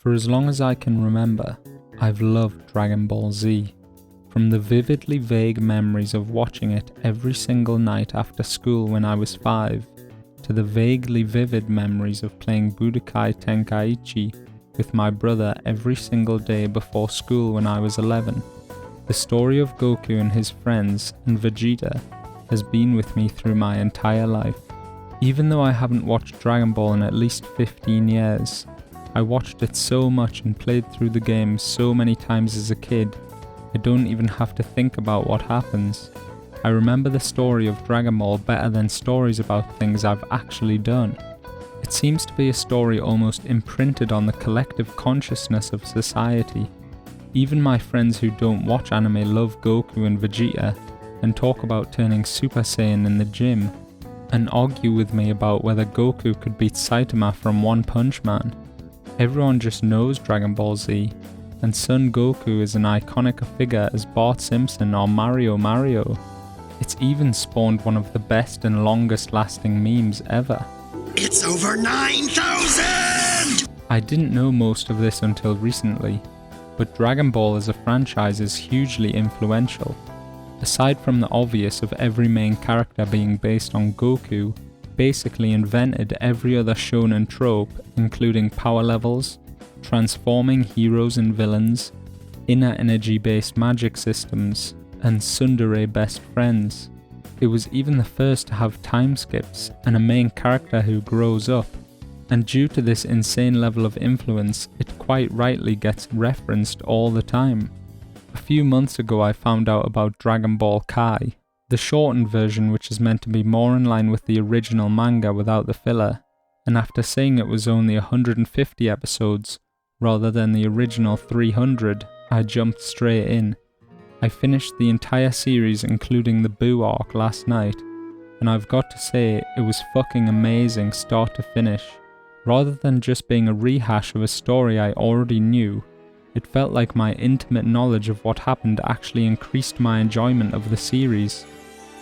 For as long as I can remember, I've loved Dragon Ball Z. From the vividly vague memories of watching it every single night after school when I was 5, to the vaguely vivid memories of playing Budokai Tenkaichi with my brother every single day before school when I was 11. The story of Goku and his friends and Vegeta has been with me through my entire life. Even though I haven't watched Dragon Ball in at least 15 years, I watched it so much and played through the game so many times as a kid, I don't even have to think about what happens. I remember the story of Dragon Ball better than stories about things I've actually done. It seems to be a story almost imprinted on the collective consciousness of society. Even my friends who don't watch anime love Goku and Vegeta and talk about turning Super Saiyan in the gym, and argue with me about whether Goku could beat Saitama from One Punch Man. Everyone just knows Dragon Ball Z, and Son Goku is an iconic figure as Bart Simpson or Mario. It's even spawned one of the best and longest lasting memes ever. It's over 9,000! I didn't know most of this until recently, but Dragon Ball as a franchise is hugely influential. Aside from the obvious of every main character being based on Goku, basically invented every other shonen trope, including power levels, transforming heroes and villains, inner energy based magic systems, and tsundere best friends. It was even the first to have time skips and a main character who grows up, and due to this insane level of influence, it quite rightly gets referenced all the time. A few months ago I found out about Dragon Ball Kai, the shortened version which is meant to be more in line with the original manga without the filler, and after seeing it was only 150 episodes, rather than the original 300, I jumped straight in. I finished the entire series including the Boo arc last night, and I've got to say it was fucking amazing start to finish. Rather than just being a rehash of a story I already knew, it felt like my intimate knowledge of what happened actually increased my enjoyment of the series.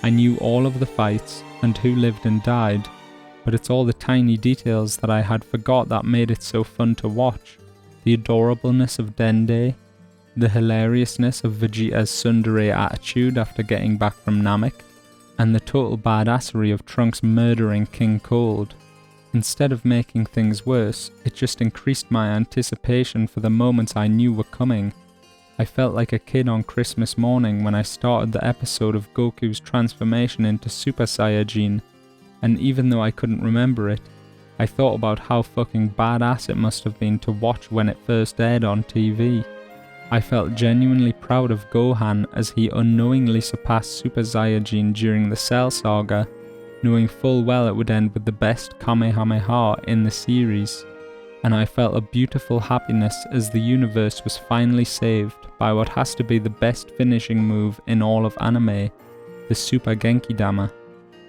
I knew all of the fights and who lived and died, but it's all the tiny details that I had forgot that made it so fun to watch. The adorableness of Dende, the hilariousness of Vegeta's tsundere attitude after getting back from Namek, and the total badassery of Trunks murdering King Cold. Instead of making things worse, it just increased my anticipation for the moments I knew were coming. I felt like a kid on Christmas morning when I started the episode of Goku's transformation into Super Saiyajin, and even though I couldn't remember it, I thought about how fucking badass it must have been to watch when it first aired on TV. I felt genuinely proud of Gohan as he unknowingly surpassed Super Saiyajin during the Cell Saga, knowing full well it would end with the best Kamehameha in the series, and I felt a beautiful happiness as the universe was finally saved by what has to be the best finishing move in all of anime, the Super Genki Dama.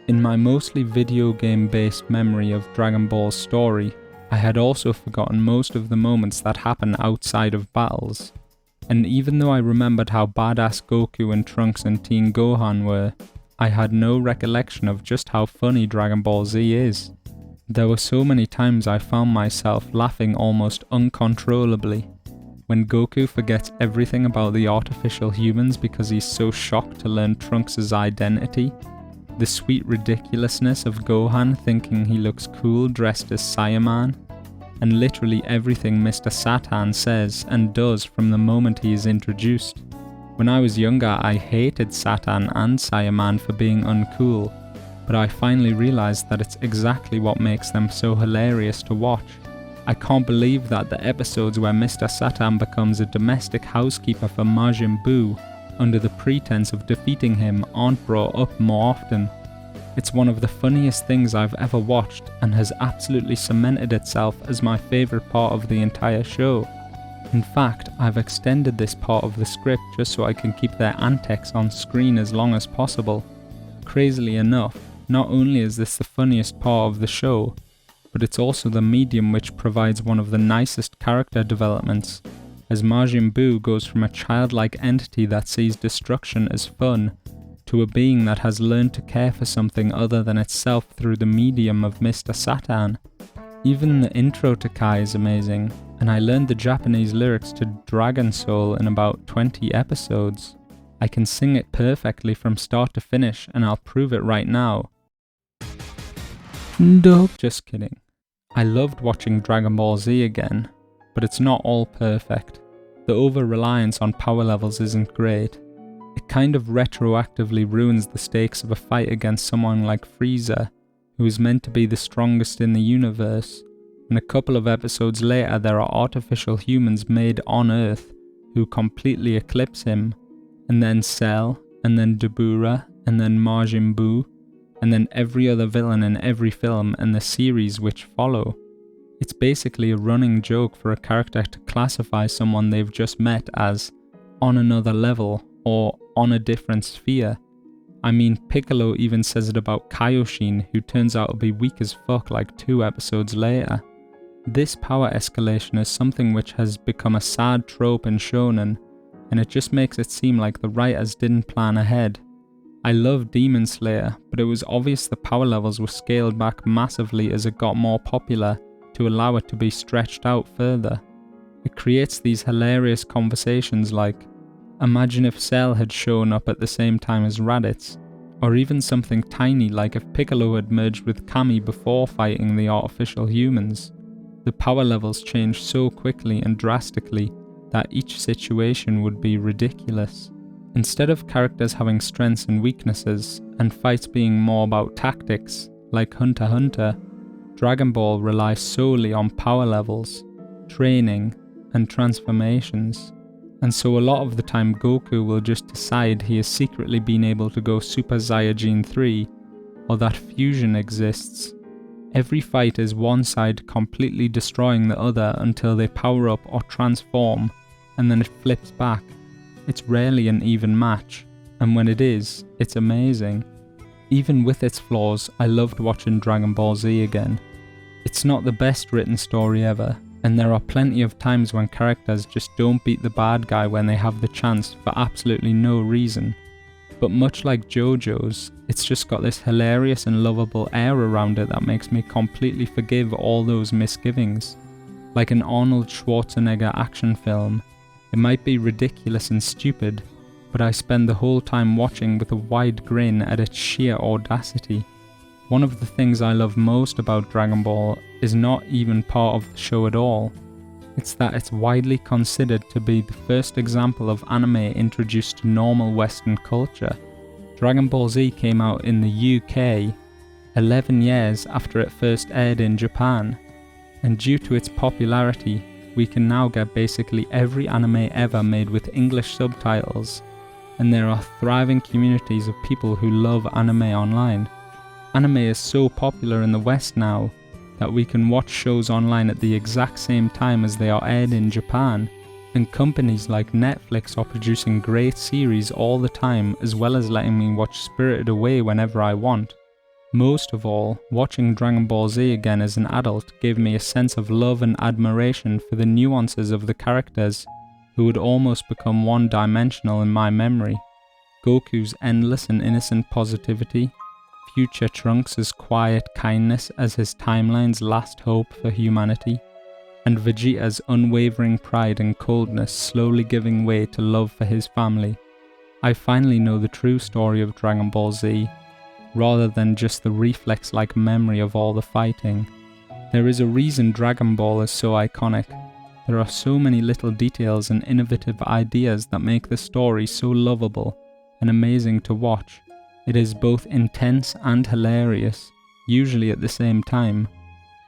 In my mostly video game based memory of Dragon Ball's story, I had also forgotten most of the moments that happen outside of battles, and even though I remembered how badass Goku and Trunks and Teen Gohan were, I had no recollection of just how funny Dragon Ball Z is. There were so many times I found myself laughing almost uncontrollably. When Goku forgets everything about the artificial humans because he's so shocked to learn Trunks' identity, the sweet ridiculousness of Gohan thinking he looks cool dressed as Saiyaman, and literally everything Mr. Satan says and does from the moment he is introduced. When I was younger, I hated Satan and Saiyaman for being uncool, but I finally realized that it's exactly what makes them so hilarious to watch. I can't believe that the episodes where Mr. Satan becomes a domestic housekeeper for Majin Buu under the pretense of defeating him aren't brought up more often. It's one of the funniest things I've ever watched and has absolutely cemented itself as my favourite part of the entire show. In fact, I've extended this part of the script just so I can keep their antics on screen as long as possible. Crazily enough, not only is this the funniest part of the show, but it's also the medium which provides one of the nicest character developments, as Majin Buu goes from a childlike entity that sees destruction as fun, to a being that has learned to care for something other than itself through the medium of Mr. Satan. Even the intro to Kai is amazing. and I learned the Japanese lyrics to Dragon Soul in about 20 episodes. I can sing it perfectly from start to finish, and I'll prove it right now. Nope, just kidding. I loved watching Dragon Ball Z again, but it's not all perfect. The over-reliance on power levels isn't great. It kind of retroactively ruins the stakes of a fight against someone like Frieza, who is meant to be the strongest in the universe, and a couple of episodes later there are artificial humans made on Earth who completely eclipse him, and then Cell, and then Dabura, and then Majin Buu, and then every other villain in every film and the series which follow. It's basically a running joke for a character to classify someone they've just met as on another level or on a different sphere. I mean, Piccolo even says it about Kaioshin, who turns out to be weak as fuck like 2 episodes later. This power escalation is something which has become a sad trope in shonen, and it just makes it seem like the writers didn't plan ahead. I love Demon Slayer, but it was obvious the power levels were scaled back massively as it got more popular to allow it to be stretched out further. It creates these hilarious conversations like, imagine if Cell had shown up at the same time as Raditz, or even something tiny like if Piccolo had merged with Kami before fighting the artificial humans. The power levels change so quickly and drastically that each situation would be ridiculous. Instead of characters having strengths and weaknesses, and fights being more about tactics, like Hunter x Hunter, Dragon Ball relies solely on power levels, training, and transformations. And so a lot of the time Goku will just decide he has secretly been able to go Super Saiyajin 3, or that fusion exists. Every fight is one side completely destroying the other until they power up or transform, and then it flips back. It's rarely an even match, and when it is, it's amazing. Even with its flaws, I loved watching Dragon Ball Z again. It's not the best written story ever, and there are plenty of times when characters just don't beat the bad guy when they have the chance for absolutely no reason. But much like JoJo's, it's just got this hilarious and lovable air around it that makes me completely forgive all those misgivings. Like an Arnold Schwarzenegger action film, it might be ridiculous and stupid, but I spend the whole time watching with a wide grin at its sheer audacity. One of the things I love most about Dragon Ball is not even part of the show at all. It's that it's widely considered to be the first example of anime introduced to normal Western culture. Dragon Ball Z came out in the UK 11 years after it first aired in Japan, and due to its popularity, we can now get basically every anime ever made with English subtitles, and there are thriving communities of people who love anime online. Anime is so popular in the West now that we can watch shows online at the exact same time as they are aired in Japan, and companies like Netflix are producing great series all the time, as well as letting me watch Spirited Away whenever I want. Most of all, watching Dragon Ball Z again as an adult gave me a sense of love and admiration for the nuances of the characters, who would almost become one-dimensional in my memory. Goku's endless and innocent positivity, future Trunks' quiet kindness as his timeline's last hope for humanity, and Vegeta's unwavering pride and coldness slowly giving way to love for his family. I finally know the true story of Dragon Ball Z, rather than just the reflex-like memory of all the fighting. There is a reason Dragon Ball is so iconic. There are so many little details and innovative ideas that make the story so lovable and amazing to watch. It is both intense and hilarious, usually at the same time.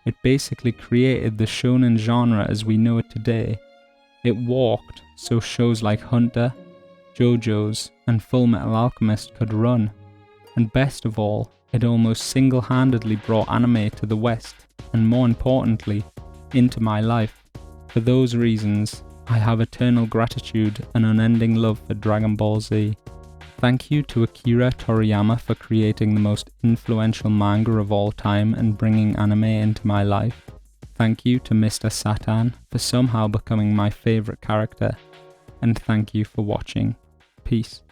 It basically created the shonen genre as we know it today. It walked so shows like Hunter, JoJo's, and Full Metal Alchemist could run. And best of all, it almost single-handedly brought anime to the West, and more importantly, into my life. For those reasons, I have eternal gratitude and unending love for Dragon Ball Z. Thank you to Akira Toriyama for creating the most influential manga of all time and bringing anime into my life. Thank you to Mr. Satan for somehow becoming my favourite character. And thank you for watching. Peace.